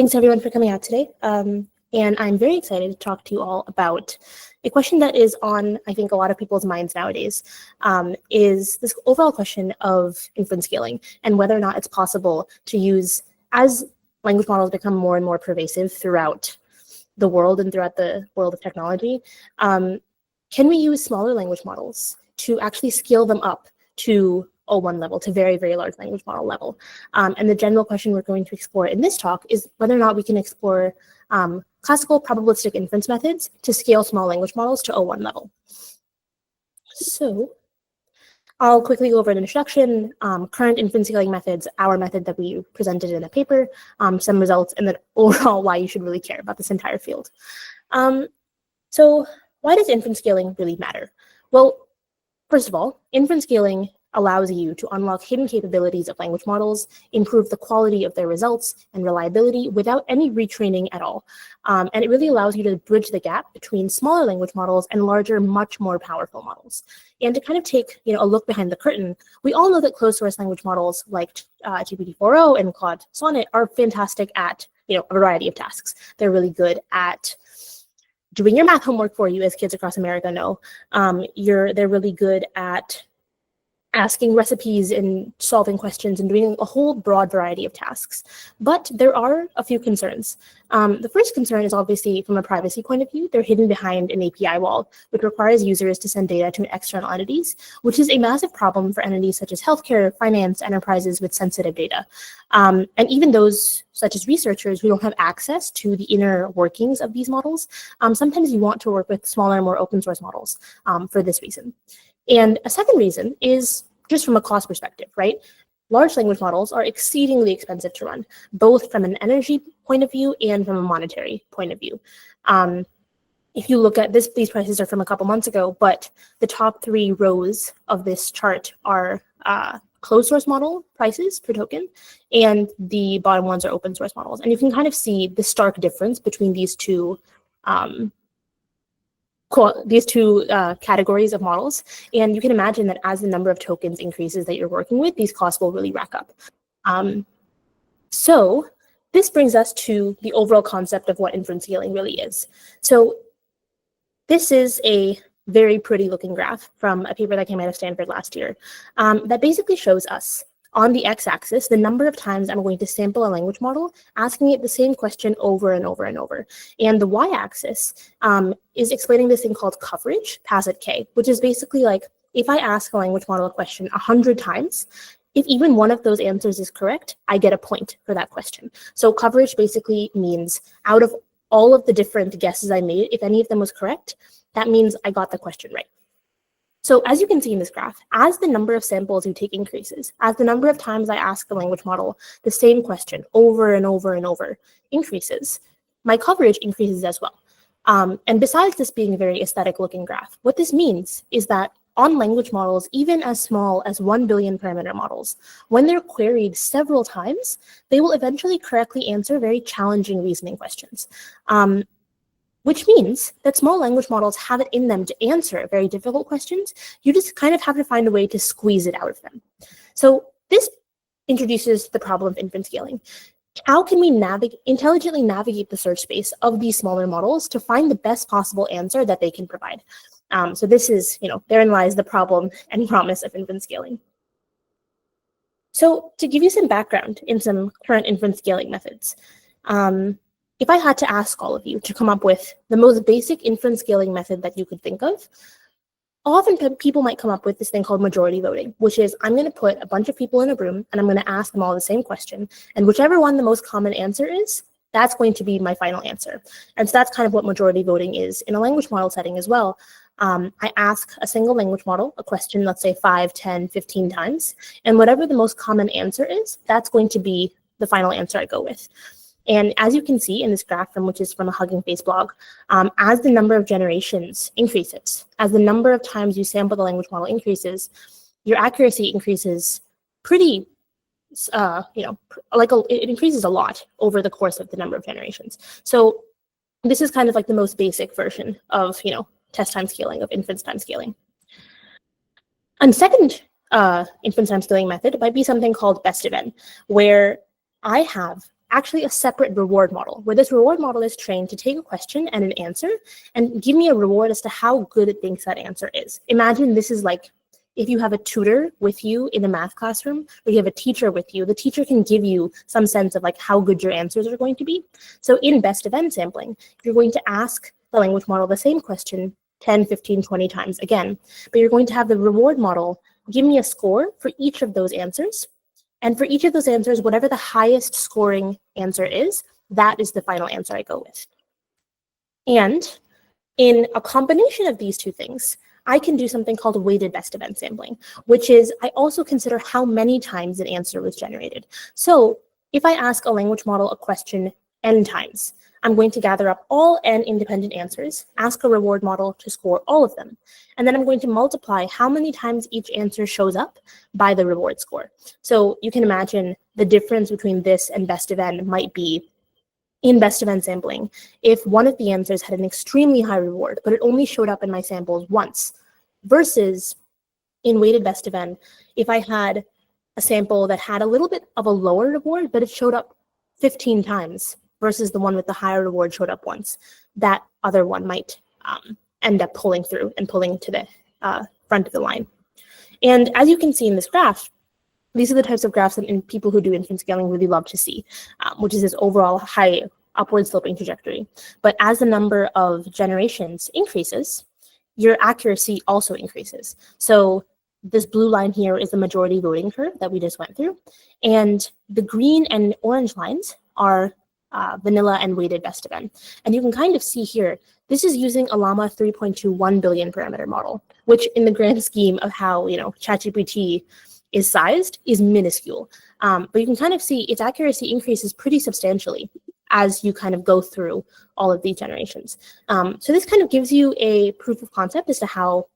Thanks everyone for coming out today. And I'm very excited to talk to you all about a question that is on, I think, a lot of people's minds nowadays, is this overall question of inference scaling and whether or not it's possible to use, as language models become more and more pervasive throughout the world and throughout the world of technology, can we use smaller language models to actually scale them up to O1 level, to very, very large language model level? And the general question we're going to explore in this talk is whether or not we can explore classical probabilistic inference methods to scale small language models to O1 level. So I'll quickly go over an introduction, current inference scaling methods, our method that we presented in a paper, some results, and then overall why you should really care about this entire field. So why does inference scaling really matter? Well, first of all, inference scaling allows you to unlock hidden capabilities of language models, improve the quality of their results and reliability without any retraining at all. And it really allows you to bridge the gap between smaller language models and larger, much more powerful models. And to kind of take a look behind the curtain, we all know that closed source language models like GPT-4o and Claude Sonnet are fantastic at a variety of tasks. They're really good at doing your math homework for you, as kids across America know. They're really good at asking recipes and solving questions and doing a whole broad variety of tasks. But there are a few concerns. The first concern is obviously from a privacy point of view. They're hidden behind an API wall, which requires users to send data to external entities, which is a massive problem for entities such as healthcare, finance, enterprises with sensitive data. And even those such as researchers who don't have access to the inner workings of these models, sometimes you want to work with smaller, more open source models for this reason. And a second reason is just from a cost perspective, right? Large language models are exceedingly expensive to run, both from an energy point of view and from a monetary point of view. If you look at this, these prices are from a couple months ago, but the top 3 rows of this chart are closed source model prices per token, and the bottom ones are open source models. And you can kind of see the stark difference between these two categories of models. And you can imagine that as the number of tokens increases that you're working with, these costs will really rack up. So this brings us to the overall concept of what inference scaling really is. So this is a very pretty looking graph from a paper that came out of Stanford last year that basically shows us on the x-axis the number of times I'm going to sample a language model, asking it the same question over and over and over. And the y-axis is explaining this thing called coverage, pass at k, which is basically like if I ask a language model a question 100 times, if even one of those answers is correct, I get a point for that question. So coverage basically means out of all of the different guesses I made, if any of them was correct, that means I got the question right. So as you can see in this graph, as the number of samples you take increases, as the number of times I ask the language model the same question over and over and over increases, my coverage increases as well. And besides this being a very aesthetic looking graph, what this means is that on language models, even as small as 1 billion parameter models, when they're queried several times, they will eventually correctly answer very challenging reasoning questions. Which means that small language models have it in them to answer very difficult questions. You just kind of have to find a way to squeeze it out of them. So this introduces the problem of inference scaling. How can we intelligently navigate the search space of these smaller models to find the best possible answer that they can provide? So this is, therein lies the problem and promise of inference scaling. So to give you some background in some current inference scaling methods, if I had to ask all of you to come up with the most basic inference scaling method that you could think of, often people might come up with this thing called majority voting, which is I'm going to put a bunch of people in a room and I'm going to ask them all the same question. And whichever one the most common answer is, that's going to be my final answer. And so that's kind of what majority voting is in a language model setting as well. I ask a single language model a question, let's say 5, 10, 15 times. And whatever the most common answer is, that's going to be the final answer I go with. And as you can see in this graph, which is from a Hugging Face blog, as the number of generations increases, as the number of times you sample the language model increases, your accuracy increases pretty, it increases a lot over the course of the number of generations. So this is kind of like the most basic version of, test time scaling, of inference time scaling. And second inference time scaling method might be something called best of n, where I have actually a separate reward model, where this reward model is trained to take a question and an answer and give me a reward as to how good it thinks that answer is. Imagine this is like if you have a tutor with you in a math classroom, or you have a teacher with you, the teacher can give you some sense of like how good your answers are going to be. So in best of n sampling, you're going to ask the language model the same question 10, 15, 20 times again, but you're going to have the reward model give me a score for each of those answers. And for each of those answers, whatever the highest scoring answer is, that is the final answer I go with. And in a combination of these two things, I can do something called weighted best of n sampling, which is I also consider how many times an answer was generated. So if I ask a language model a question n times, I'm going to gather up all n independent answers, ask a reward model to score all of them, and then I'm going to multiply how many times each answer shows up by the reward score. So you can imagine the difference between this and best of n might be in best of n sampling, if one of the answers had an extremely high reward, but it only showed up in my samples once, versus in weighted best of n, if I had a sample that had a little bit of a lower reward, but it showed up 15 times, versus the one with the higher reward showed up once, that other one might end up pulling through and pulling to the front of the line. And as you can see in this graph, these are the types of graphs that people who do inference scaling really love to see, which is this overall high upward sloping trajectory. But as the number of generations increases, your accuracy also increases. So this blue line here is the majority voting curve that we just went through. And the green and orange lines are vanilla and weighted best of n. And you can kind of see here, this is using a Llama 3.21 billion parameter model, which in the grand scheme of how ChatGPT is sized is minuscule. But you can kind of see its accuracy increases pretty substantially as you kind of go through all of these generations. So this kind of gives you a proof of concept as to how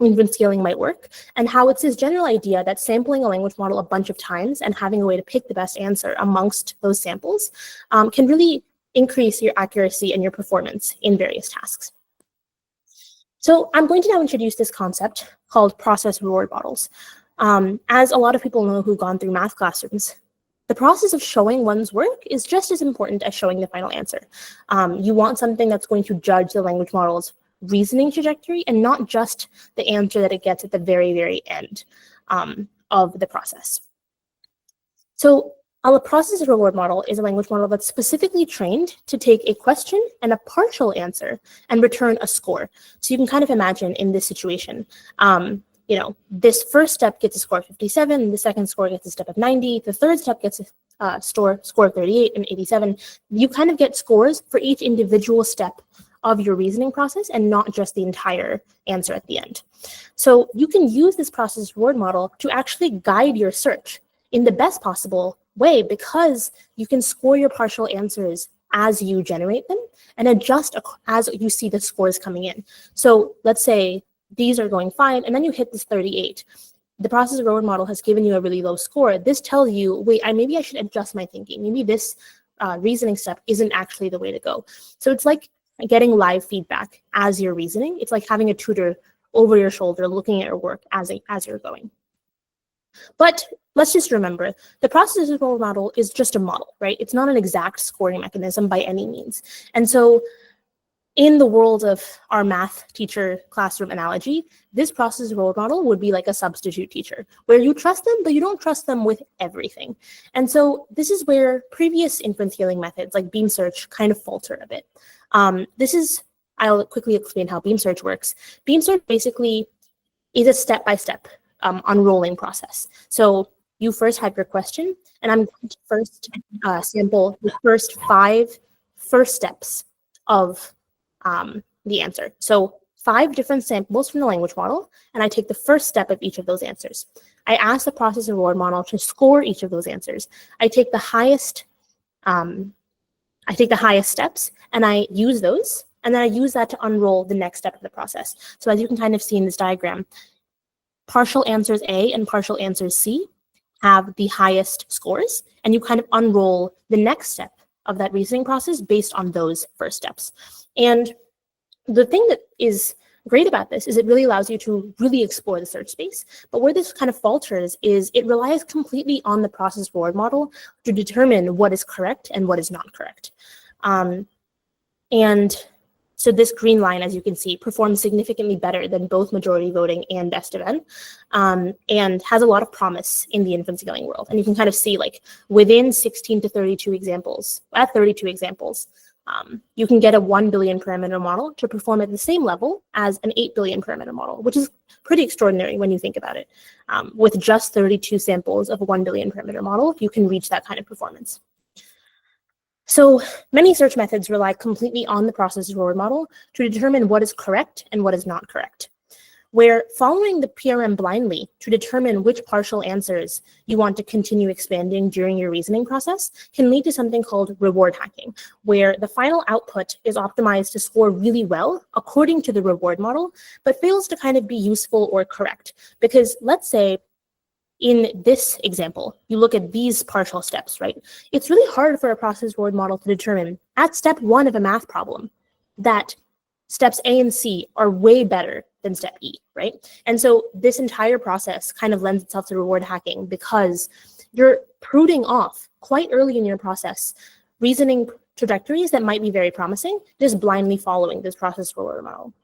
inference scaling might work, and how it's this general idea that sampling a language model a bunch of times and having a way to pick the best answer amongst those samples can really increase your accuracy and your performance in various tasks. So I'm going to now introduce this concept called process reward models. As a lot of people know who've gone through math classrooms, the process of showing one's work is just as important as showing the final answer. You want something that's going to judge the language model's reasoning trajectory and not just the answer that it gets at the very, very end of the process. So a process reward model is a language model that's specifically trained to take a question and a partial answer and return a score. So you can kind of imagine in this situation, this first step gets a score of 57, the second score gets a step of 90, the third step gets a score of 38 and 87. You kind of get scores for each individual step of your reasoning process and not just the entire answer at the end. So you can use this process reward model to actually guide your search in the best possible way, because you can score your partial answers as you generate them and adjust as you see the scores coming in. So let's say these are going fine, and then you hit this 38. The process reward model has given you a really low score. This tells you, wait, maybe I should adjust my thinking. Maybe this reasoning step isn't actually the way to go. So it's like getting live feedback as you're reasoning. It's like having a tutor over your shoulder looking at your work as you're going. But let's just remember, the process reward model is just a model, right? It's not an exact scoring mechanism by any means. And so in the world of our math teacher classroom analogy, this process reward model would be like a substitute teacher, where you trust them, but you don't trust them with everything. And so this is where previous inference scaling methods like beam search kind of falter a bit. I'll quickly explain how beam search works. Beam search basically is a step-by-step unrolling process. So you first have your question, and I'm going to first sample the first 5 first steps of the answer. So 5 different samples from the language model, and I take the first step of each of those answers. I ask the process reward model to score each of those answers. I take the highest steps, and I use those, and then I use that to unroll the next step of the process. So as you can kind of see in this diagram, partial answers A and partial answers C have the highest scores, and you kind of unroll the next step of that reasoning process based on those first steps. And the thing that is great about this is it really allows you to really explore the search space. But where this kind of falters is it relies completely on the process reward model to determine what is correct and what is not correct. And so this green line, as you can see, performs significantly better than both majority voting and best of n, and has a lot of promise in the inference scaling world. And you can kind of see, like, within 16 to 32 examples, at 32 examples, you can get a 1 billion parameter model to perform at the same level as an 8 billion parameter model, which is pretty extraordinary when you think about it. With just 32 samples of a 1 billion parameter model, you can reach that kind of performance. So many search methods rely completely on the process reward model to determine what is correct and what is not correct. Where following the PRM blindly to determine which partial answers you want to continue expanding during your reasoning process can lead to something called reward hacking, where the final output is optimized to score really well according to the reward model, but fails to kind of be useful or correct. Because let's say in this example, you look at these partial steps, right? It's really hard for a process reward model to determine at step 1 of a math problem that steps A and C are way better than step E, right? And so this entire process kind of lends itself to reward hacking because you're pruning off quite early in your process reasoning trajectories that might be very promising, just blindly following this process reward model.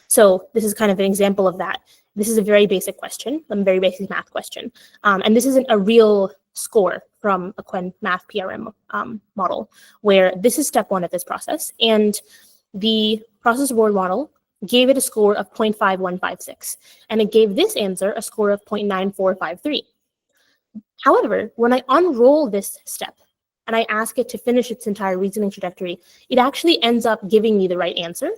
So this is kind of an example of that. This is a very basic question, a very basic math question. And this isn't a real score from a Quen math PRM model, where this is step 1 of this process. And the process reward model gave it a score of 0.5156. And it gave this answer a score of 0.9453. However, when I unroll this step and I ask it to finish its entire reasoning trajectory, it actually ends up giving me the right answer.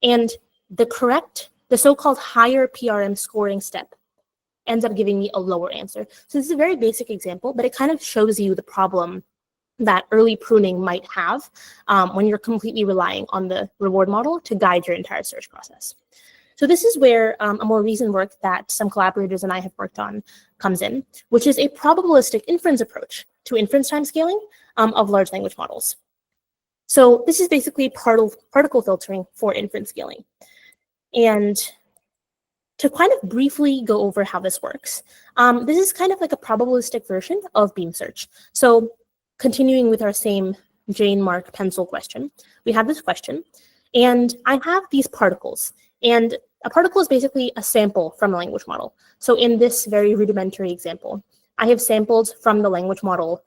And the so-called higher PRM scoring step ends up giving me a lower answer. So this is a very basic example, but it kind of shows you the problem that early pruning might have when you're completely relying on the reward model to guide your entire search process. So this is where a more recent work that some collaborators and I have worked on comes in, which is a probabilistic inference approach to inference time scaling of large language models. So this is basically particle filtering for inference scaling. And to kind of briefly go over how this works, this is kind of like a probabilistic version of beam search. So continuing with our same Jane Mark pencil question, we have this question, and I have these particles. And a particle is basically a sample from a language model. So in this very rudimentary example, I have sampled from the language model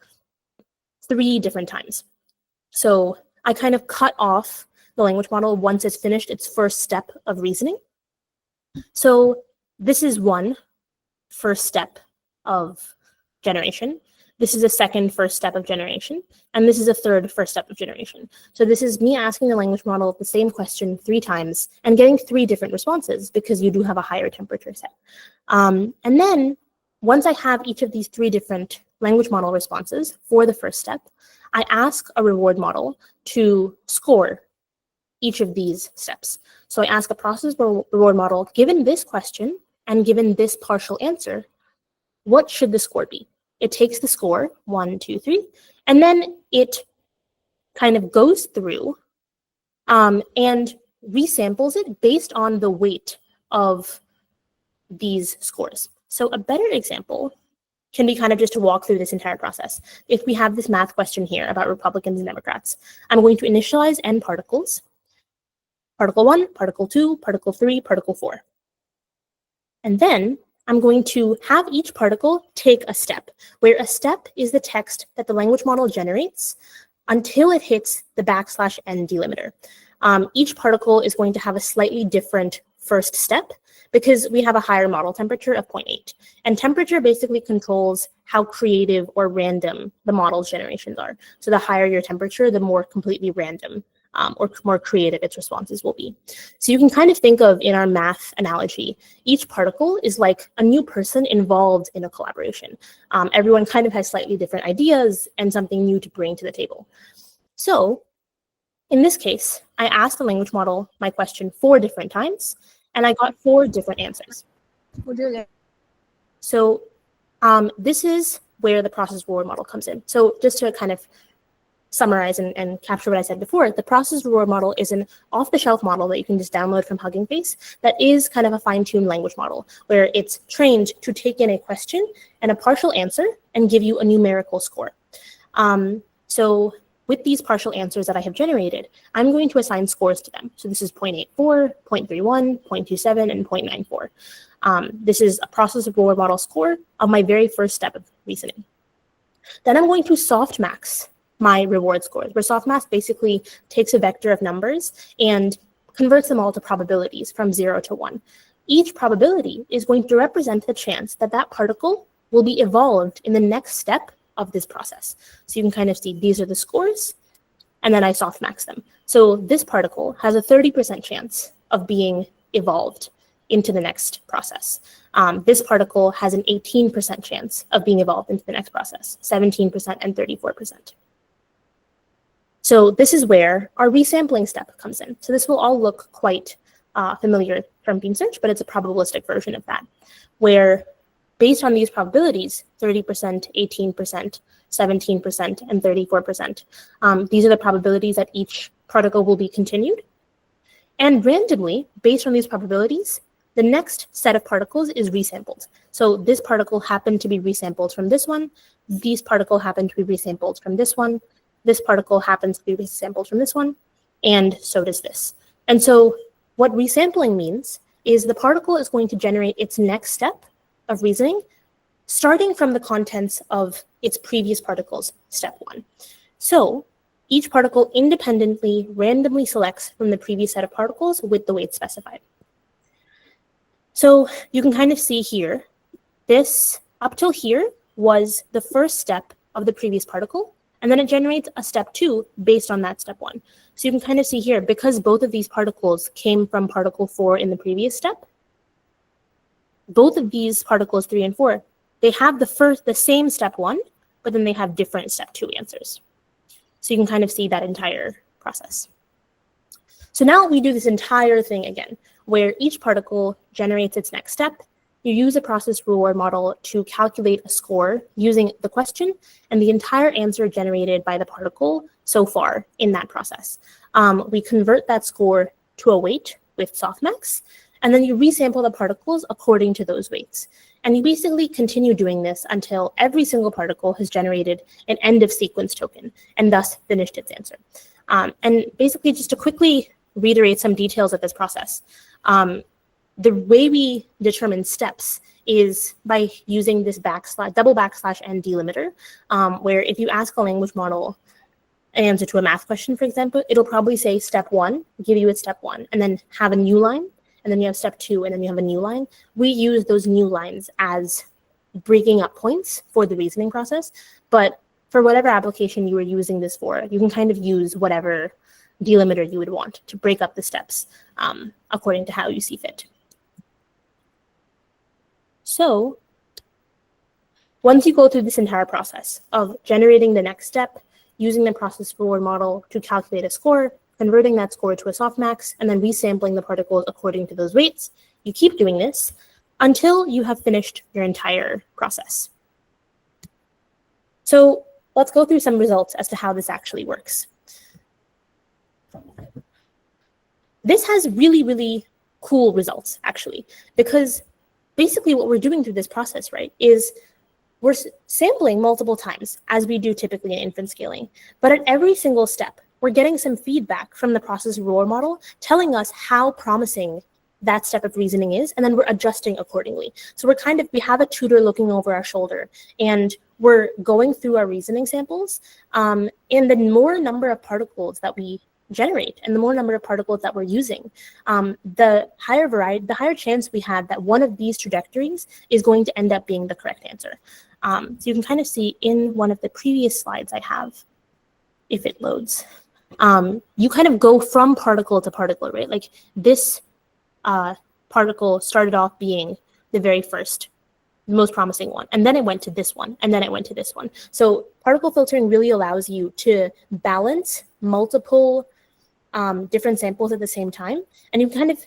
3 different times. So I kind of cut off the language model once it's finished its first step of reasoning. So this is one first step of generation. This is a second first step of generation. And this is a third first step of generation. So this is me asking the language model the same question 3 times and getting 3 different responses because you do have a higher temperature set. And then once I have each of these 3 different language model responses for the first step, I ask a reward model to score each of these steps. So I ask a process reward model, given this question and given this partial answer, what should the score be? It takes the score, 1, 2, 3, and then it kind of goes through and resamples it based on the weight of these scores. So a better example can be kind of just to walk through this entire process. If we have this math question here about Republicans and Democrats, I'm going to initialize n particles. Particle 1, particle 2, particle 3, particle 4. And then I'm going to have each particle take a step, where a step is the text that the language model generates until it hits the \n delimiter. Each particle is going to have a slightly different first step because we have a higher model temperature of 0.8. And temperature basically controls how creative or random the model's generations are. So the higher your temperature, the more completely random or more creative its responses will be. So you can kind of think of, in our math analogy, each particle is like a new person involved in a collaboration. Everyone kind of has slightly different ideas and something new to bring to the table. So in this case, I asked the language model my question 4 different times, and I got 4 different answers. So this is where the process reward model comes in. So just to kind of summarize and capture what I said before, the process reward model is an off-the-shelf model that you can just download from Hugging Face that is kind of a fine-tuned language model where it's trained to take in a question and a partial answer and give you a numerical score. So with these partial answers that I have generated, I'm going to assign scores to them. So this is 0.84, 0.31, 0.27, and 0.94. This is a process reward model score of my very first step of reasoning. Then I'm going to softmax my reward scores, where softmax basically takes a vector of numbers and converts them all to probabilities from 0 to 1. Each probability is going to represent the chance that that particle will be evolved in the next step of this process. So you can kind of see these are the scores, and then I softmax them. So this particle has a 30% chance of being evolved into the next process. This particle has an 18% chance of being evolved into the next process, 17% and 34%. So this is where our resampling step comes in. So this will all look quite familiar from beam search, but it's a probabilistic version of that, where based on these probabilities, 30%, 18%, 17%, and 34%, these are the probabilities that each particle will be continued. And randomly, based on these probabilities, the next set of particles is resampled. So this particle happened to be resampled from this one. These particle happen to be resampled from this one. This particle happens to be resampled from this one, and so does this. And so what resampling means is the particle is going to generate its next step of reasoning, starting from the contents of its previous particles, step 1. So each particle independently, randomly selects from the previous set of particles with the weight specified. So you can kind of see here, this up till here was the first step of the previous particle, and then it generates a step 2 based on that step 1. So you can kind of see here, because both of these particles came from particle 4 in the previous step, both of these particles 3 and 4, they have the same step 1, but then they have different step 2 answers. So you can kind of see that entire process. So now we do this entire thing again, where each particle generates its next step. You use a process reward model to calculate a score using the question and the entire answer generated by the particle so far in that process. We convert that score to a weight with softmax, and then you resample the particles according to those weights. And you basically continue doing this until every single particle has generated an end of sequence token and thus finished its answer. And basically, just to quickly reiterate some details of this process, the way we determine steps is by using this double backslash n delimiter, where if you ask a language model an answer to a math question, for example, it'll probably say step 1, give you its step 1, and then have a new line, and then you have step 2, and then you have a new line. We use those new lines as breaking up points for the reasoning process, but for whatever application you are using this for, you can kind of use whatever delimiter you would want to break up the steps according to how you see fit. So once you go through this entire process of generating the next step, using the process reward model to calculate a score, converting that score to a softmax, and then resampling the particles according to those weights, you keep doing this until you have finished your entire process. So let's go through some results as to how this actually works. This has really, really cool results, actually, because basically what we're doing through this process, right, is we're sampling multiple times, as we do typically in inference scaling. But at every single step, we're getting some feedback from the process reward model telling us how promising that step of reasoning is, and then we're adjusting accordingly. So we have a tutor looking over our shoulder, and we're going through our reasoning samples, and the more number of particles that we generate and the more number of particles that we're using, the higher chance we have that one of these trajectories is going to end up being the correct answer. So you can kind of see in one of the previous slides I have, if it loads, you kind of go from particle to particle, right? Like this particle started off being the very first, most promising one, and then it went to this one, and then it went to this one. So particle filtering really allows you to balance multiple different samples at the same time, and you kind of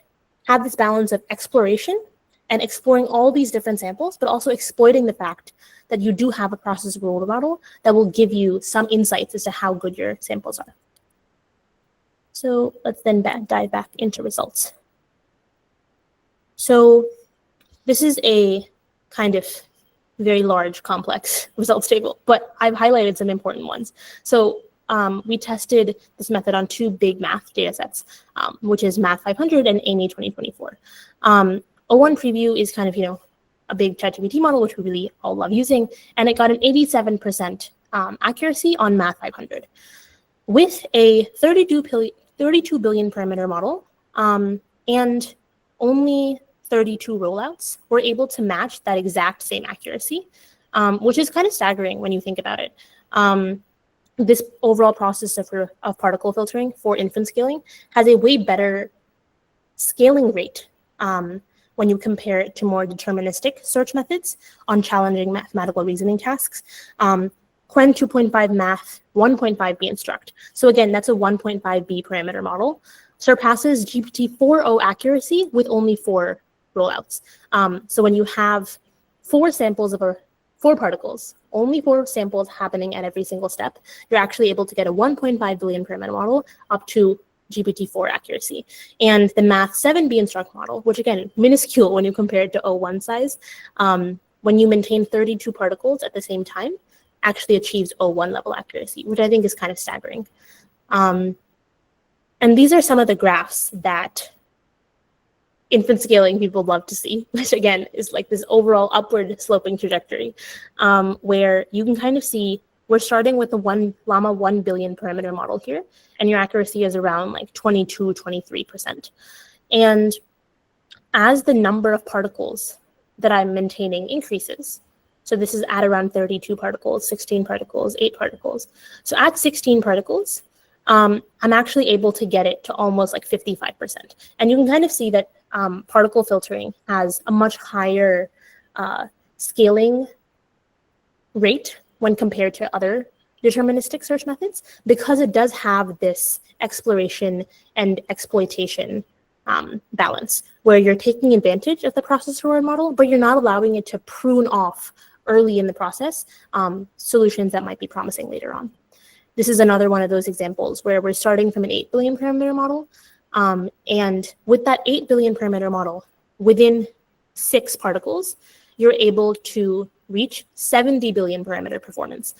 have this balance of exploration and exploring all these different samples, but also exploiting the fact that you do have a process role model that will give you some insights as to how good your samples are. So let's then dive back into results. So this is a kind of very large, complex results table, but I've highlighted some important ones. So we tested this method on 2 big math data sets, which is Math 500 and AMY 2024. O1 Preview is kind of, a big ChatGPT model, which we really all love using, and it got an 87% accuracy on Math 500. With a 32 billion parameter model and only 32 rollouts, we're able to match that exact same accuracy, which is kind of staggering when you think about it. This overall process of particle filtering for inference scaling has a way better scaling rate when you compare it to more deterministic search methods on challenging mathematical reasoning tasks. Quen 2.5 math, 1.5B instruct. So again, that's a 1.5B parameter model. Surpasses GPT-4o accuracy with only 4 rollouts. So when you have 4 samples of 4 particles, only 4 samples happening at every single step, you're actually able to get a 1.5 billion parameter model up to GPT-4 accuracy. And the Math 7B instruct model, which again, minuscule when you compare it to O1 size, when you maintain 32 particles at the same time, actually achieves O1 level accuracy, which I think is kind of staggering. And these are some of the graphs that inference scaling people love to see, which again is like this overall upward sloping trajectory, where you can kind of see we're starting with the Llama 1 billion parameter model here, and your accuracy is around like 22, 23%. And as the number of particles that I'm maintaining increases, so this is at around 32 particles, 16 particles, 8 particles. So at 16 particles, I'm actually able to get it to almost like 55%. And you can kind of see that particle filtering has a much higher scaling rate when compared to other deterministic search methods, because it does have this exploration and exploitation balance, where you're taking advantage of the process reward model, but you're not allowing it to prune off early in the process solutions that might be promising later on. This is another one of those examples where we're starting from an 8 billion parameter model. And with that 8 billion parameter model, within 6 particles, you're able to reach 70 billion parameter performance,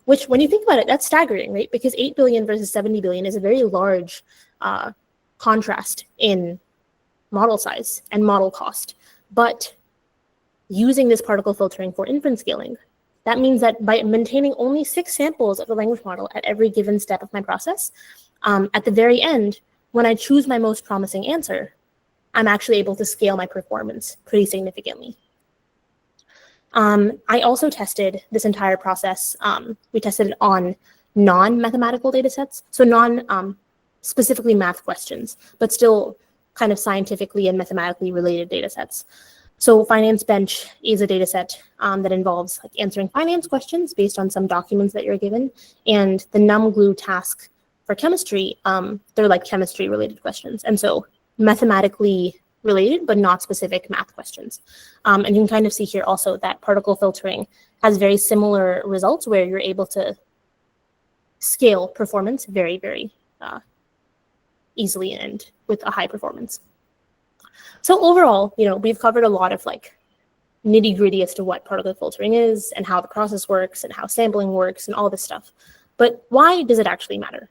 which when you think about it, that's staggering, right? Because 8 billion versus 70 billion is a very large contrast in model size and model cost. But using this particle filtering for inference scaling, that means that by maintaining only 6 samples of the language model at every given step of my process, at the very end, when I choose my most promising answer, I'm actually able to scale my performance pretty significantly. I also tested this entire process. We tested it on non-mathematical data sets, so non-specifically math questions, but still kind of scientifically and mathematically related data sets. So Finance Bench is a data set that involves like answering finance questions based on some documents that you're given, and the NumGlue task for chemistry, they're like chemistry-related questions, and so mathematically related, but not specific math questions. And you can kind of see here also that particle filtering has very similar results where you're able to scale performance very, very easily and with a high performance. So overall, we've covered a lot of like nitty-gritty as to what particle filtering is and how the process works and how sampling works and all this stuff. But why does it actually matter?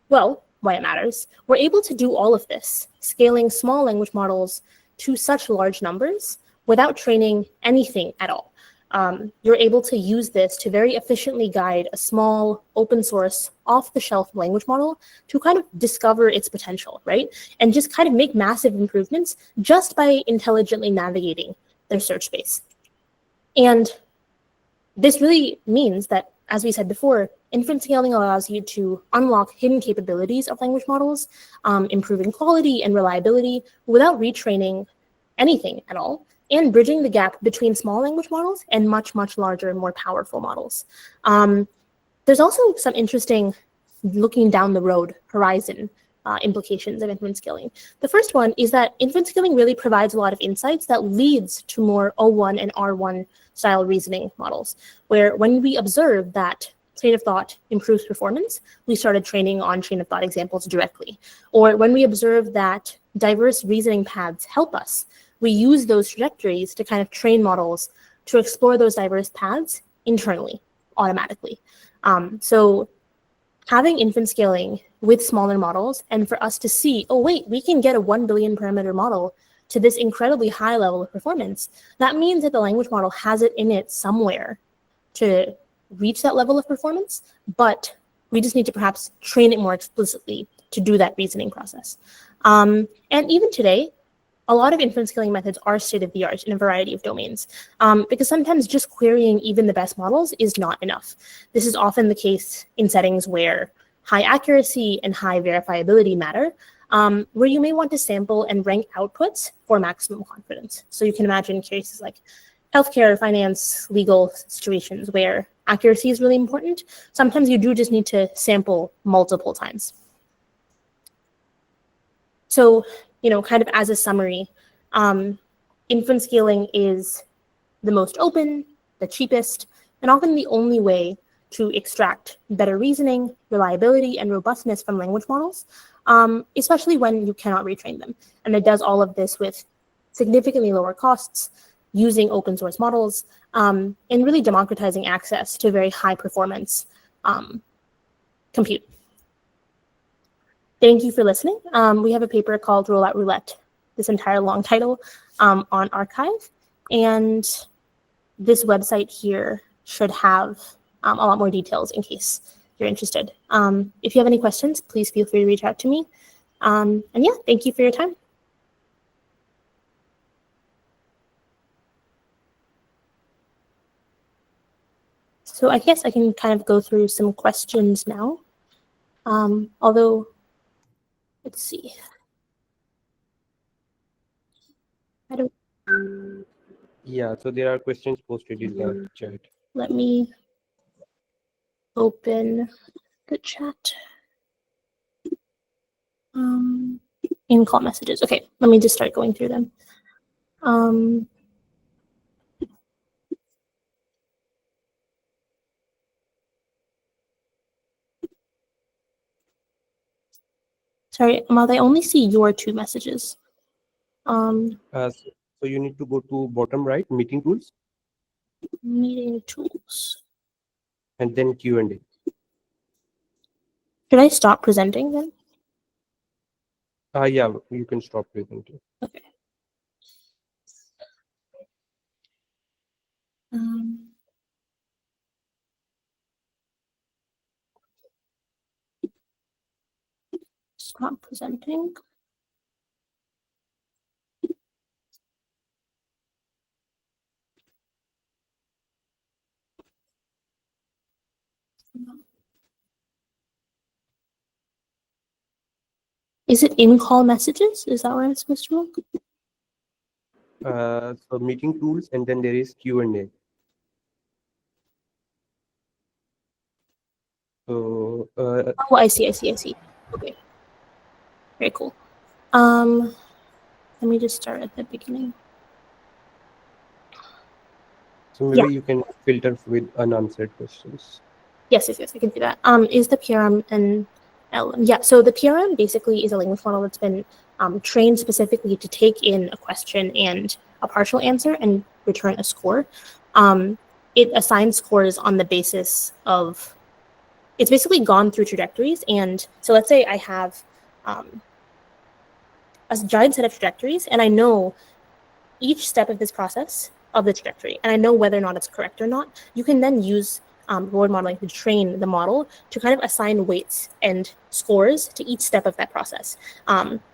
Well, why it matters. We're able to do all of this, scaling small language models to such large numbers without training anything at all. You're able to use this to very efficiently guide a small, open source, off-the-shelf language model to kind of discover its potential, right? And just kind of make massive improvements just by intelligently navigating their search space. And this really means that, as we said before, inference scaling allows you to unlock hidden capabilities of language models, improving quality and reliability without retraining anything at all, and bridging the gap between small language models and much, much larger and more powerful models. There's also some interesting looking down the road horizon implications of inference scaling. The first one is that inference scaling really provides a lot of insights that leads to more O1 and R1 style reasoning models, where when we observe that chain of thought improves performance, we started training on chain of thought examples directly. Or when we observe that diverse reasoning paths help us, we use those trajectories to kind of train models to explore those diverse paths internally, automatically. So having inference scaling with smaller models, and for us to see, oh wait, we can get a 1 billion parameter model to this incredibly high level of performance, that means that the language model has it in it somewhere to reach that level of performance, but we just need to perhaps train it more explicitly to do that reasoning process. And even today, a lot of inference scaling methods are state-of-the-art in a variety of domains, because sometimes just querying even the best models is not enough. This is often the case in settings where high accuracy and high verifiability matter, where you may want to sample and rank outputs for maximum confidence. So you can imagine cases like healthcare, finance, legal situations where accuracy is really important. Sometimes you do just need to sample multiple times. So, kind of as a summary, inference scaling is the most open, the cheapest, and often the only way to extract better reasoning, reliability, and robustness from language models, especially when you cannot retrain them. And it does all of this with significantly lower costs, using open source models, and really democratizing access to very high performance compute. Thank you for listening. We have a paper called Rollout Roulette, this entire long title, on arXiv. And this website here should have a lot more details in case you're interested. If you have any questions, please feel free to reach out to me. And yeah, thank you for your time. So I guess I can kind of go through some questions now. Although, let's see. I don't. Yeah, so there are questions posted in the chat. Let me open the chat. In call messages. Okay, let me just start going through them. Sorry, Ahmad, I only see your two messages. So you need to go to bottom right, meeting tools, Meeting tools. and then Q&A. Should I stop presenting then? Yeah, you can stop presenting. Okay. Stop presenting. Is it in call messages? Is that where I'm supposed to look? So meeting tools, and then there is Q&A. So Oh, I see. Okay. Very cool. Let me just start at the beginning. so maybe you can filter with unanswered questions. Yes, I can do that. Is the PRM an LLM? Yeah, so the PRM basically is a language model that's been trained specifically to take in a question and a partial answer and return a score. It assigns scores on the basis of, it's basically gone through trajectories. And so let's say I have a giant set of trajectories, and I know each step of this process of the trajectory, and I know whether or not it's correct or not. You can then use reward modeling to train the model to kind of assign weights and scores to each step of that process.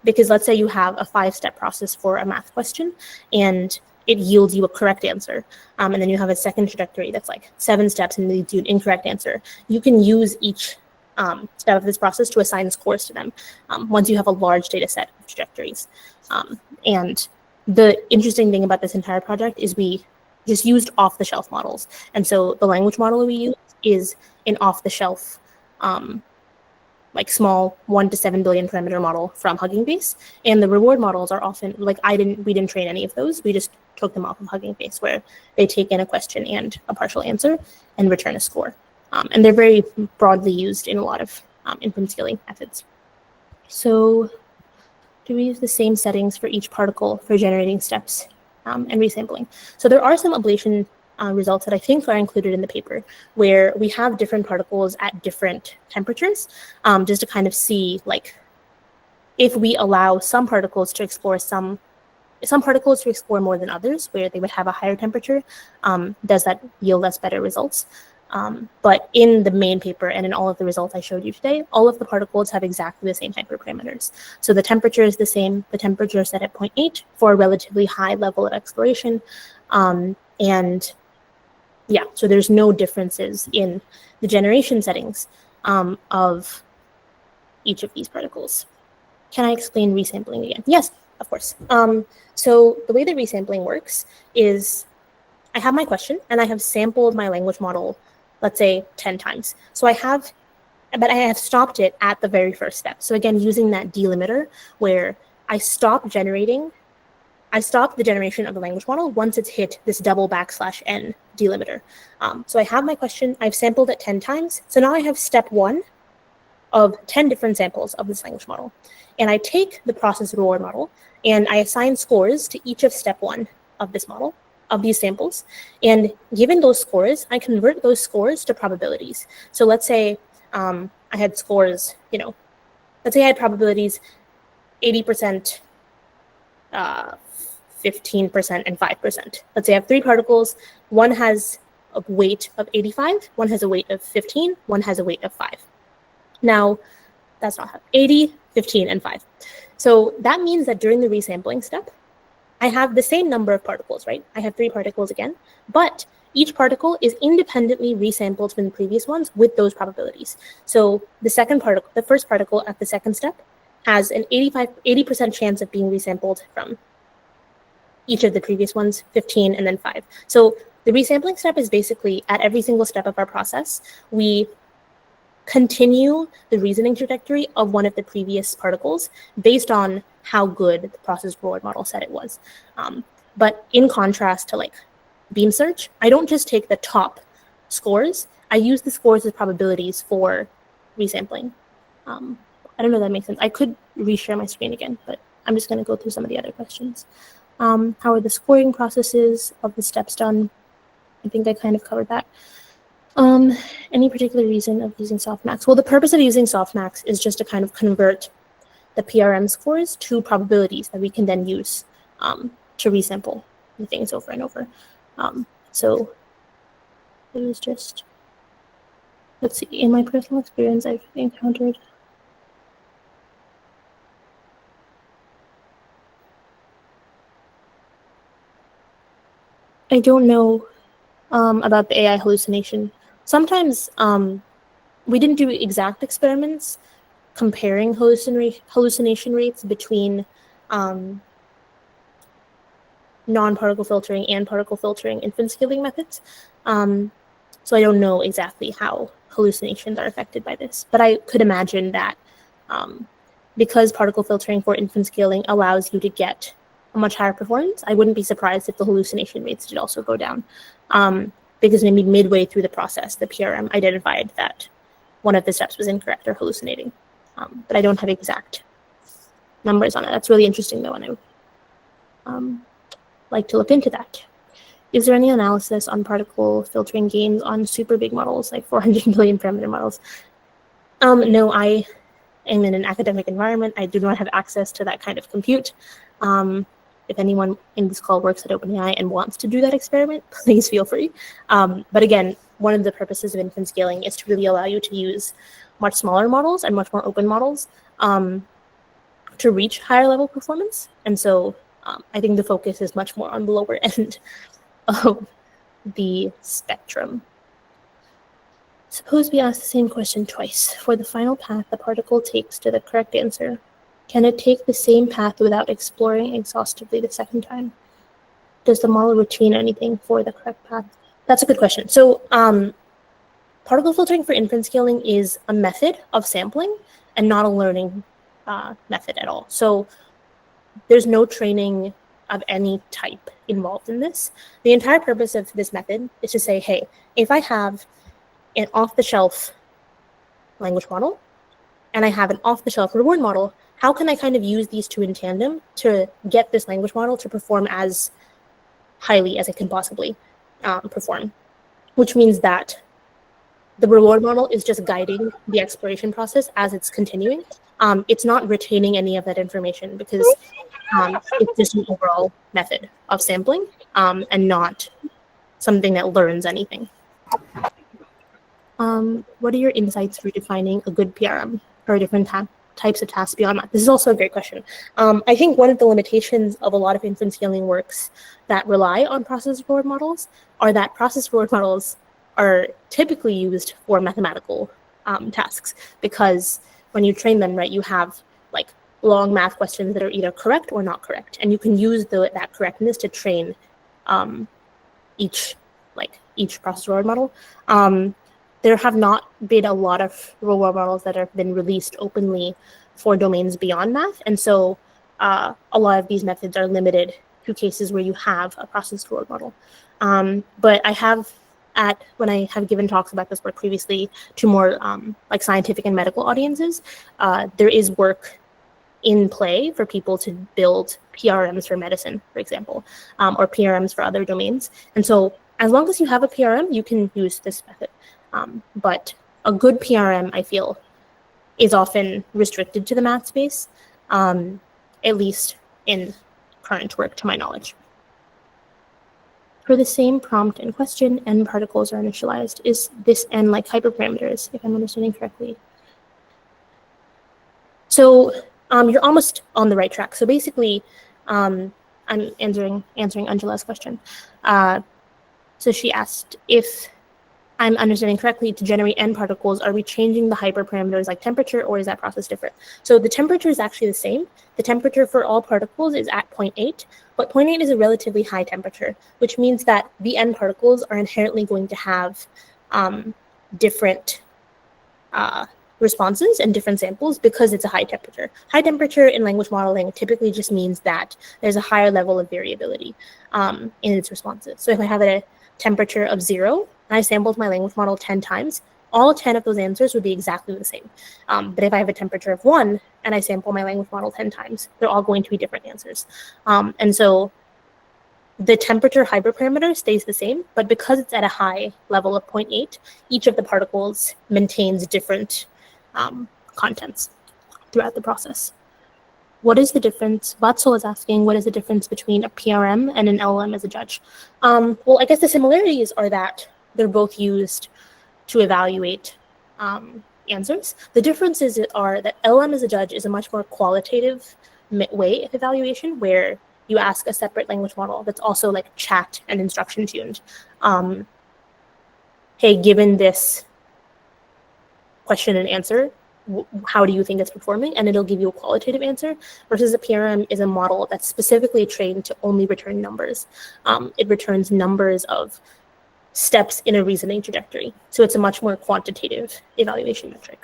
Because let's say you have a 5-step process for a math question, and it yields you a correct answer. And then you have a second trajectory that's like 7 steps and leads you an incorrect answer. You can use each step of this process to assign scores to them once you have a large data set of trajectories. And the interesting thing about this entire project is we just used off-the-shelf models. And so the language model we use is an off-the-shelf like small 1 to 7 billion parameter model from Hugging Face, and the reward models are often like we didn't train any of those. We just took them off of Hugging Face, where they take in a question and a partial answer and return a score. And they're very broadly used in a lot of inference scaling methods. So do we use the same settings for each particle for generating steps and resampling? So there are some ablation results that I think are included in the paper, where we have different particles at different temperatures, just to kind of see, like, if we allow some particles to explore more than others, where they would have a higher temperature, does that yield us better results? But in the main paper and in all of the results I showed you today, all of the particles have exactly the same hyperparameters. So the temperature is the same. The temperature is set at 0.8 for a relatively high level of exploration. And yeah, so there's no differences in the generation settings of each of these particles. Can I explain resampling again? Yes, of course. So the way that resampling works is I have my question and I have sampled my language model, let's say 10 times. So I have stopped it at the very first step. So again, using that delimiter where I stop the generation of the language model once it's hit this \n delimiter. So I have my question, I've sampled it 10 times. So now I have step 1 of 10 different samples of this language model. And I take the process reward model and I assign scores to each of step 1 of this model, of these samples. And given those scores, I convert those scores to probabilities. So let's say I had scores, let's say I had probabilities 80%, 15%, and 5%. Let's say I have 3 particles. One has a weight of 85, one has a weight of 15, one has a weight of 5. Now, that's not 80, 15, and 5. So that means that during the resampling step, I have the same number of particles, right? I have 3 particles again, but each particle is independently resampled from the previous ones with those probabilities. So the first particle at the second step has an 80% chance of being resampled from each of the previous ones, 15, and then 5. So the resampling step is basically at every single step of our process, we continue the reasoning trajectory of one of the previous particles based on how good the process reward model said it was. But in contrast to like beam search, I don't just take the top scores. I use the scores as probabilities for resampling. I don't know if that makes sense. I could reshare my screen again, but I'm just going to go through some of the other questions. How are the scoring processes of the steps done? I think I kind of covered that. Any particular reason of using softmax? Well, the purpose of using softmax is just to kind of convert the PRM scores to probabilities that we can then use to resample the things over and over. So it was just, let's see, in my personal experience, I've encountered I don't know about the AI hallucination. Sometimes we didn't do exact experiments comparing hallucination rates between non-particle filtering and particle filtering inference scaling methods. So I don't know exactly how hallucinations are affected by this, but I could imagine that because particle filtering for inference scaling allows you to get a much higher performance, I wouldn't be surprised if the hallucination rates did also go down. Because maybe midway through the process, the PRM identified that one of the steps was incorrect or hallucinating. But I don't have exact numbers on it. That's really interesting though, and I would like to look into that. Is there any analysis on particle filtering gains on super big models, like 400 billion parameter models? No, I am in an academic environment. I do not have access to that kind of compute. If anyone in this call works at OpenAI and wants to do that experiment, please feel free. But again, one of the purposes of inference scaling is to really allow you to use much smaller models and much more open models to reach higher level performance. And so I think the focus is much more on the lower end of the spectrum. Suppose we ask the same question twice. For the final path the particle takes to the correct answer, can it take the same path without exploring exhaustively the second time? Does the model retain anything for the correct path? That's a good question. So particle filtering for inference scaling is a method of sampling and not a learning method at all. So there's no training of any type involved in this. The entire purpose of this method is to say, hey, if I have an off-the-shelf language model and I have an off-the-shelf reward model, how can I kind of use these two in tandem to get this language model to perform as highly as it can possibly perform? Which means that the reward model is just guiding the exploration process as it's continuing. It's not retaining any of that information because it's just an overall method of sampling and not something that learns anything. What are your insights for defining a good PRM for different types of tasks beyond that? This is also a great question. I think one of the limitations of a lot of inference scaling works that rely on process reward models are that process reward models are typically used for mathematical tasks, because when you train them, right, you have like long math questions that are either correct or not correct, and you can use that correctness to train each process reward model. There have not been a lot of reward models that have been released openly for domains beyond math, and so a lot of these methods are limited to cases where you have a process reward model. But I have, when I have given talks about this work previously to more like scientific and medical audiences, there is work in play for people to build PRMs for medicine, for example, or PRMs for other domains. And so as long as you have a PRM, you can use this method. But a good PRM, I feel, is often restricted to the math space, at least in current work, to my knowledge. For the same prompt and question, n particles are initialized. Is this n like hyperparameters, if I'm understanding correctly? So you're almost on the right track. So basically, I'm answering Angela's question. So she asked, if I'm understanding correctly, to generate n particles, are we changing the hyperparameters like temperature, or is that process different? So the temperature is actually the same. The temperature for all particles is at 0.8, but 0.8 is a relatively high temperature, which means that the n particles are inherently going to have different responses and different samples because it's a high temperature. High temperature in language modeling typically just means that there's a higher level of variability in its responses. So if I have a temperature of 0, and I sampled my language model 10 times, all 10 of those answers would be exactly the same. But if I have a temperature of 1 and I sample my language model 10 times, they're all going to be different answers. And so the temperature hyperparameter stays the same, but because it's at a high level of 0.8, each of the particles maintains different contents throughout the process. What is the difference? Vatsal is asking, what is the difference between a PRM and an LLM as a judge? Well, I guess the similarities are that they're both used to evaluate answers. The differences are that LLM as a judge is a much more qualitative way of evaluation, where you ask a separate language model that's also like chat and instruction tuned. Hey, given this question and answer, how do you think it's performing? And it'll give you a qualitative answer, versus a PRM is a model that's specifically trained to only return numbers. It returns numbers of steps in a reasoning trajectory. So it's a much more quantitative evaluation metric.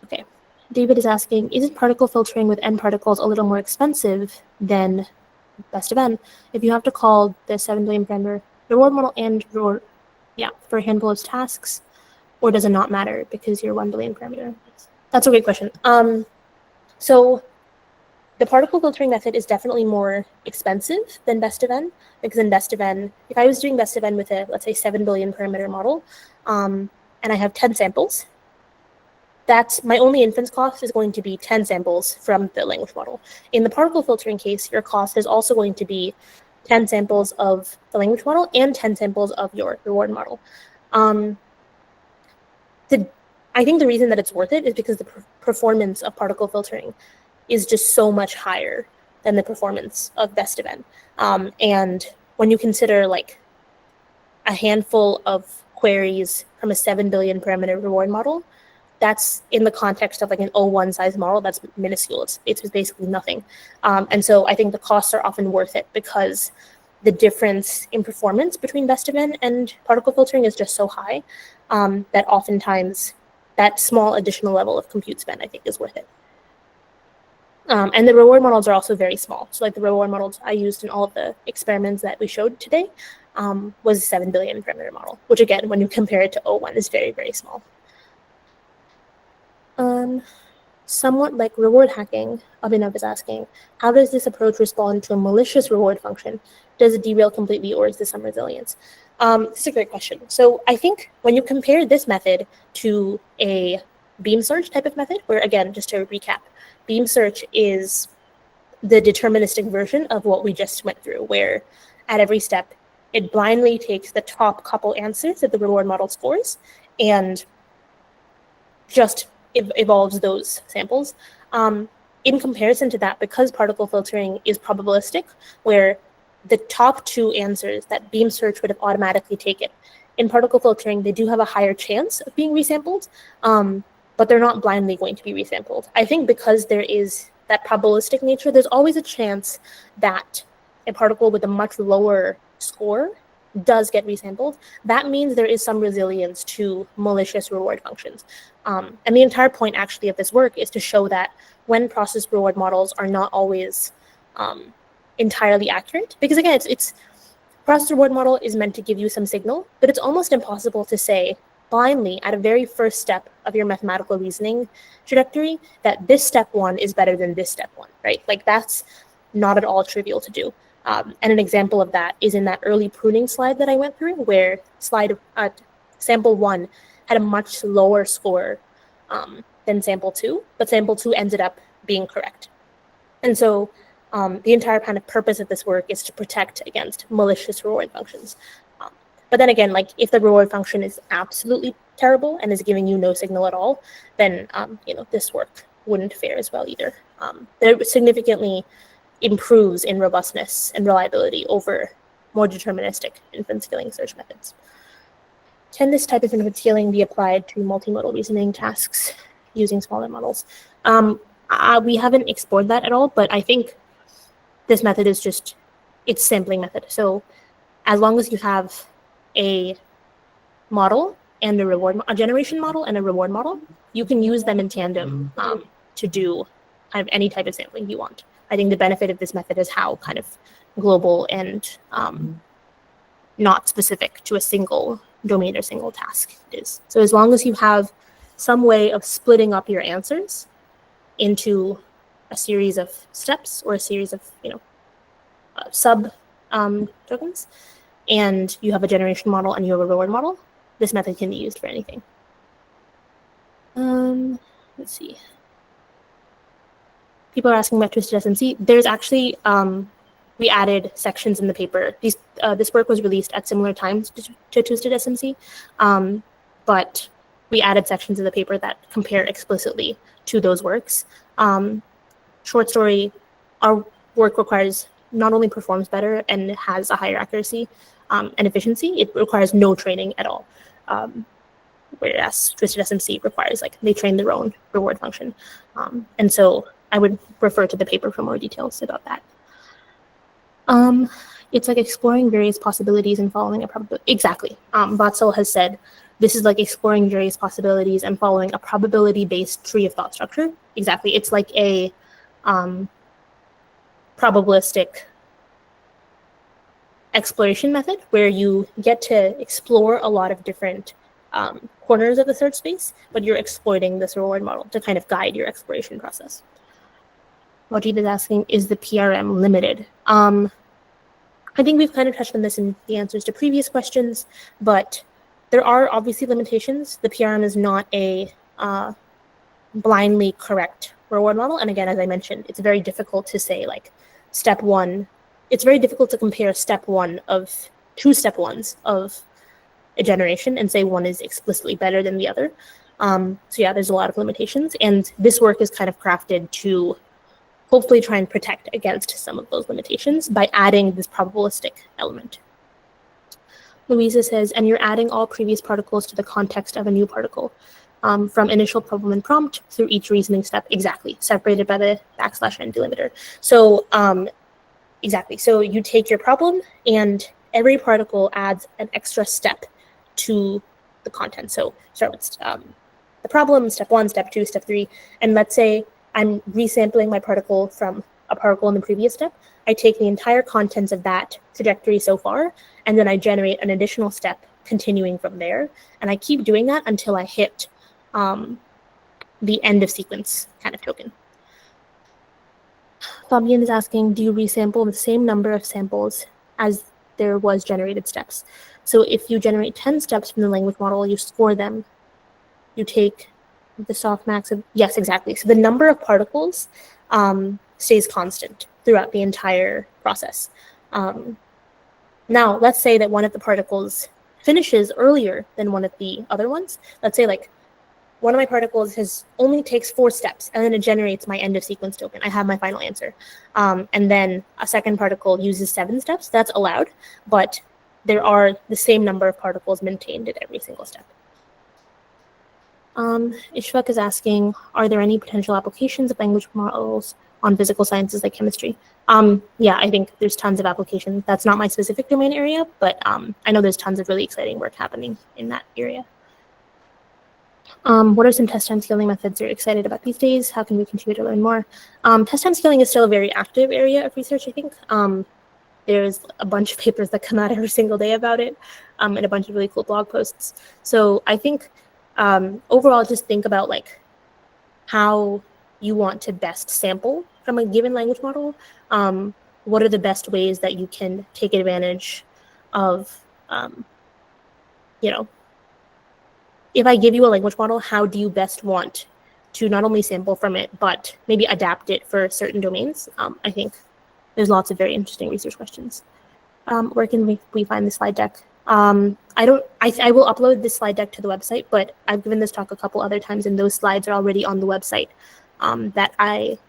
Okay, David is asking, isn't particle filtering with n particles a little more expensive than best of n if you have to call the 7 billion parameter reward model and reward, for a handful of tasks? Or does it not matter because you're 1 billion parameter? That's a great question. So the particle filtering method is definitely more expensive than best of n, because in best of n, if I was doing best of n with a, let's say, 7 billion parameter model, and I have 10 samples, that's my only inference cost is going to be 10 samples from the language model. In the particle filtering case, your cost is also going to be 10 samples of the language model and 10 samples of your reward model. I think the reason that it's worth it is because the performance of particle filtering is just so much higher than the performance of best of n. And when you consider like a handful of queries from a 7 billion parameter reward model, that's in the context of like an O1 size model, that's minuscule. It's basically nothing. And so I think the costs are often worth it because the difference in performance between best of n and particle filtering is just so high that oftentimes that small additional level of compute spend, I think, is worth it. And the reward models are also very small. So like the reward models I used in all of the experiments that we showed today was a 7 billion parameter model, which again, when you compare it to O1, is very, very small. Somewhat like reward hacking, Abhinav is asking, how does this approach respond to a malicious reward function? Does it derail completely, or is there some resilience? This is a great question. So I think when you compare this method to a beam search type of method, where again, just to recap, beam search is the deterministic version of what we just went through, where at every step, it blindly takes the top couple answers that the reward model scores and just evolves those samples. In comparison to that, because particle filtering is probabilistic, where the top two answers that beam search would have automatically taken, in particle filtering, they do have a higher chance of being resampled, but they're not blindly going to be resampled. I think because there is that probabilistic nature, there's always a chance that a particle with a much lower score does get resampled. That means there is some resilience to malicious reward functions. And the entire point actually of this work is to show that when process reward models are not always entirely accurate, because again, it's process reward model is meant to give you some signal, but it's almost impossible to say blindly at a very first step of your mathematical reasoning trajectory that this step one is better than this step one, right? Like that's not at all trivial to do. And an example of that is in that early pruning slide that I went through, where sample one had a much lower score than sample two, but sample two ended up being correct. And so the entire kind of purpose of this work is to protect against malicious reward functions. But then again, like if the reward function is absolutely terrible and is giving you no signal at all, then this work wouldn't fare as well either. It significantly improves in robustness and reliability over more deterministic inference scaling search methods. Can this type of inference scaling be applied to multimodal reasoning tasks using smaller models? We haven't explored that at all, but I think this method is just, it's sampling method. So as long as you have a model and a generation model and a reward model, you can use them in tandem to do kind of any type of sampling you want. I think the benefit of this method is how kind of global and not specific to a single domain or single task it is. So as long as you have some way of splitting up your answers into a series of steps or a series of sub tokens, and you have a generation model and you have a reward model, this method can be used for anything. Let's see. People are asking about twisted SMC. There's actually, we added sections in the paper. This work was released at similar times to twisted SMC, but we added sections of the paper that compare explicitly to those works. Short story, our work not only performs better and has a higher accuracy and efficiency, it requires no training at all. Whereas twisted SMC requires, they train their own reward function. And so I would refer to the paper for more details about that. It's like exploring various possibilities and following a probability. Exactly. Vatzel has said, this is like exploring various possibilities and following a probability-based tree of thought structure. Exactly. It's like a probabilistic exploration method where you get to explore a lot of different corners of the search space, but you're exploiting this reward model to kind of guide your exploration process. Wajid is asking, is the PRM limited? I think we've kind of touched on this in the answers to previous questions, but there are obviously limitations. The PRM is not a blindly correct reward model. And again, as I mentioned, it's very difficult to say step one. It's very difficult to compare step one of two step ones of a generation and say one is explicitly better than the other. So yeah, there's a lot of limitations. And this work is kind of crafted to hopefully try and protect against some of those limitations by adding this probabilistic element. Louisa says, and you're adding all previous particles to the context of a new particle from initial problem and prompt through each reasoning step. Exactly, separated by the /n delimiter. So exactly, so you take your problem and every particle adds an extra step to the content. So start with the problem, step 1, step 2, step 3, and let's say I'm resampling my particle from a particle in the previous step. I take the entire contents of that trajectory so far, and then I generate an additional step continuing from there. And I keep doing that until I hit the end of sequence kind of token. Fabian is asking, do you resample the same number of samples as there was generated steps? So if you generate 10 steps from the language model, you score them. You take the softmax of, yes, exactly. So the number of particles stays constant throughout the entire process. Now, let's say that one of the particles finishes earlier than one of the other ones. Let's say like one of my particles only takes 4 steps, and then it generates my end of sequence token. I have my final answer. And then a second particle uses 7 steps. That's allowed, but there are the same number of particles maintained at every single step. Ishvak is asking, are there any potential applications of language models on physical sciences like chemistry? Yeah, I think there's tons of applications. That's not my specific domain area, but I know there's tons of really exciting work happening in that area. What are some test time scaling methods you're excited about these days? How can we continue to learn more? Test time scaling is still a very active area of research, I think. There's a bunch of papers that come out every single day about it, and a bunch of really cool blog posts. So I think overall, just think about like how you want to best sample from a given language model. What are the best ways that you can take advantage of, if I give you a language model, how do you best want to not only sample from it, but maybe adapt it for certain domains? I think there's lots of very interesting research questions. Where can we find the slide deck? I will upload this slide deck to the website, but I've given this talk a couple other times, and those slides are already on the website that I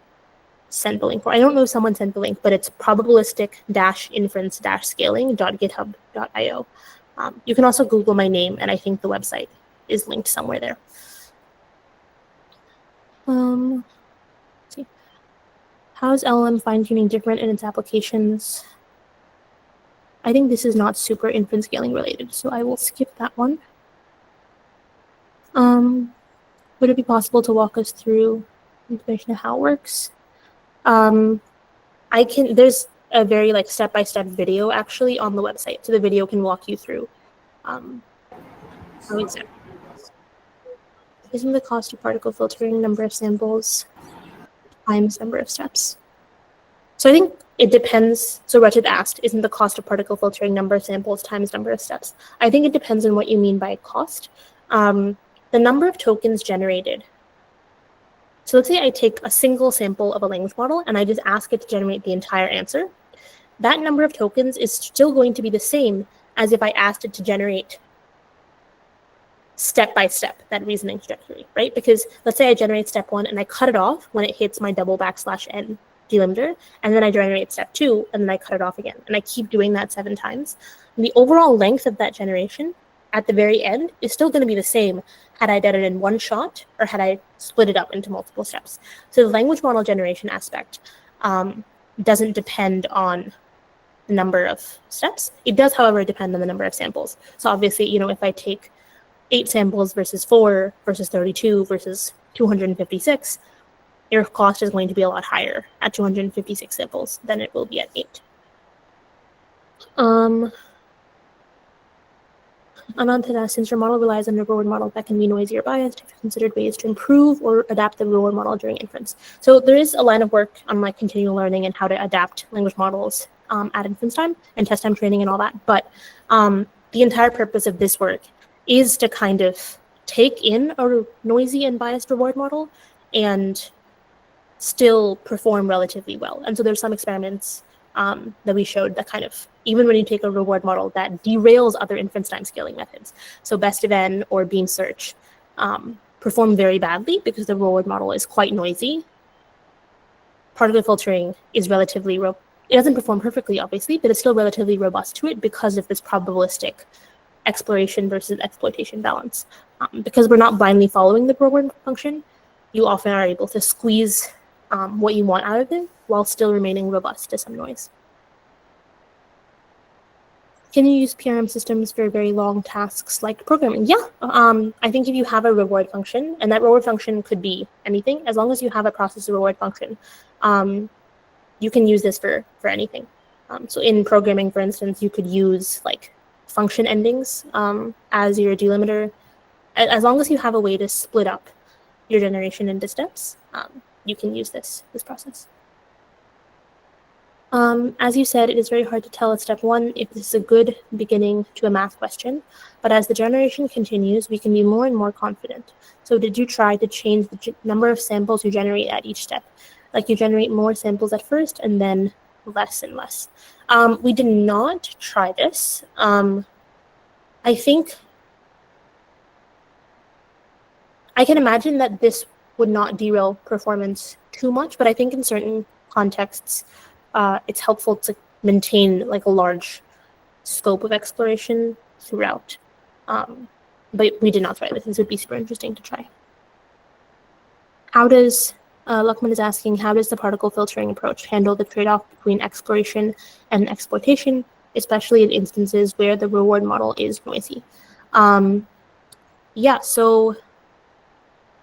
sent the link for. I don't know if someone sent the link, but it's probabilistic-inference-scaling.github.io. You can also Google my name, and I think the website is linked somewhere there. Let's see. How is LLM fine-tuning different in its applications? I think this is not super inference scaling related, so I will skip that one. Would it be possible to walk us through information of how it works? There's a very like step-by-step video actually on the website, so the video can walk you through how exactly. Isn't the cost of particle filtering number of samples times number of steps? So I think it depends. So Rachid asked, isn't the cost of particle filtering number of samples times number of steps? I think it depends on what you mean by cost. The number of tokens generated. So let's say I take a single sample of a language model and I just ask it to generate the entire answer. That number of tokens is still going to be the same as if I asked it to generate step by step that reasoning trajectory, right? Because let's say I generate step 1 and I cut it off when it hits my double\n delimiter, and then I generate step 2 and then I cut it off again, and I keep doing that 7 times. And the overall length of that generation at the very end is still going to be the same had I done it in one shot or had I split it up into multiple steps. So the language model generation aspect doesn't depend on the number of steps. It does, however, depend on the number of samples. So obviously, if I take 8 samples versus 4 versus 32 versus 256, your cost is going to be a lot higher at 256 samples than it will be at 8. Ananta, since your model relies on a reward model that can be noisy or biased, have you considered ways to improve or adapt the reward model during inference? So there is a line of work on my continual learning and how to adapt language models at inference time and test time training and all that. But the entire purpose of this work is to kind of take in a noisy and biased reward model and still perform relatively well. And so there's some experiments that we showed that kind of, even when you take a reward model that derails other inference time scaling methods, so best of n or beam search, perform very badly because the reward model is quite noisy. Particle filtering is relatively, it doesn't perform perfectly, obviously, but it's still relatively robust to it because of this probabilistic exploration versus exploitation balance. Because we're not blindly following the reward function, you often are able to squeeze what you want out of it while still remaining robust to some noise. Can you use PRM systems for very long tasks like programming? Yeah, I think if you have a reward function, and that reward function could be anything, as long as you have a process reward function, you can use this for anything. So in programming, for instance, you could use like function endings as your delimiter. As long as you have a way to split up your generation into steps, you can use this process. As you said, it is very hard to tell at step 1 if this is a good beginning to a math question, but as the generation continues, we can be more and more confident. So did you try to change the number of samples you generate at each step? Like you generate more samples at first and then less and less. We did not try this. I think I can imagine that this would not derail performance too much, but I think in certain contexts, it's helpful to maintain like a large scope of exploration throughout. But we did not try this. This would be super interesting to try. How does, Luckman is asking, how does the particle filtering approach handle the trade-off between exploration and exploitation, especially in instances where the reward model is noisy? Yeah, so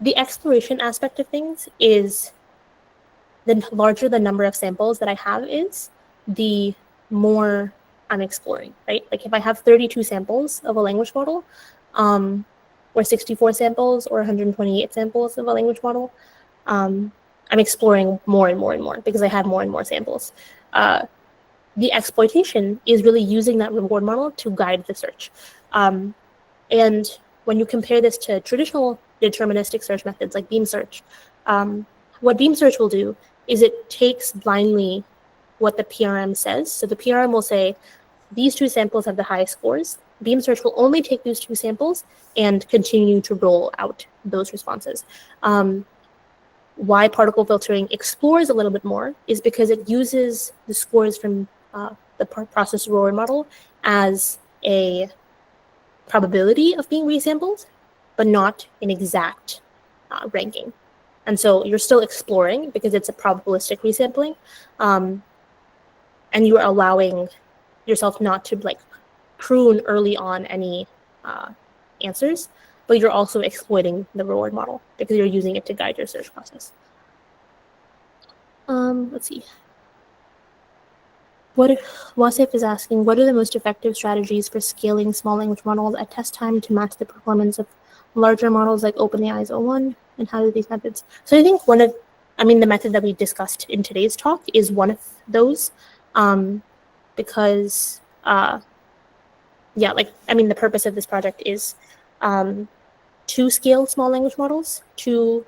the exploration aspect of things is the larger the number of samples that I have is, the more I'm exploring, right? Like if I have 32 samples of a language model, or 64 samples or 128 samples of a language model, I'm exploring more and more and more because I have more and more samples. The exploitation is really using that reward model to guide the search. And when you compare this to traditional deterministic search methods like beam search, what beam search will do is it takes blindly what the PRM says. So the PRM will say, these 2 samples have the highest scores. Beam search will only take those 2 samples and continue to roll out those responses. Why particle filtering explores a little bit more is because it uses the scores from the process reward model as a probability of being resampled, but not an exact ranking. And so you're still exploring because it's a probabilistic resampling, and you are allowing yourself not to like prune early on any answers, but you're also exploiting the reward model because you're using it to guide your search process. Let's see. Wasif is asking, what are the most effective strategies for scaling small language models at test time to match the performance of larger models like OpenAI's O1, and how do these methods? So I think the method that we discussed in today's talk is one of those, because the purpose of this project is to scale small language models to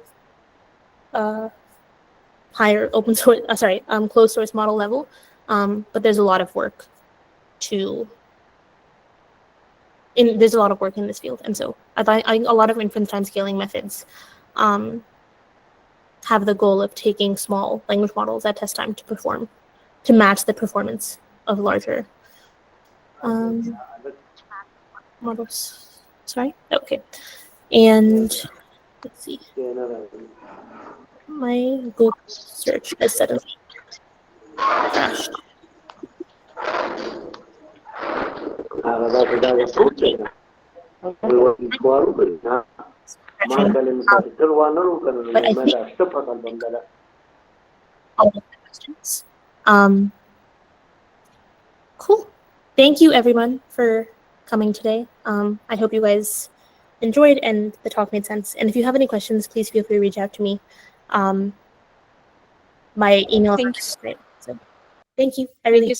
higher closed source model level, but there's a lot of work in this field, and so I think a lot of inference time scaling methods have the goal of taking small language models at test time to match the performance of larger models. Sorry. Okay. And let's see. My Google search has suddenly crashed. But I think all of the questions. Cool. Thank you, everyone, for coming today. I hope you guys enjoyed and the talk made sense. And if you have any questions, please feel free to reach out to me. My email. Thanks. Great. So, thank you. I really.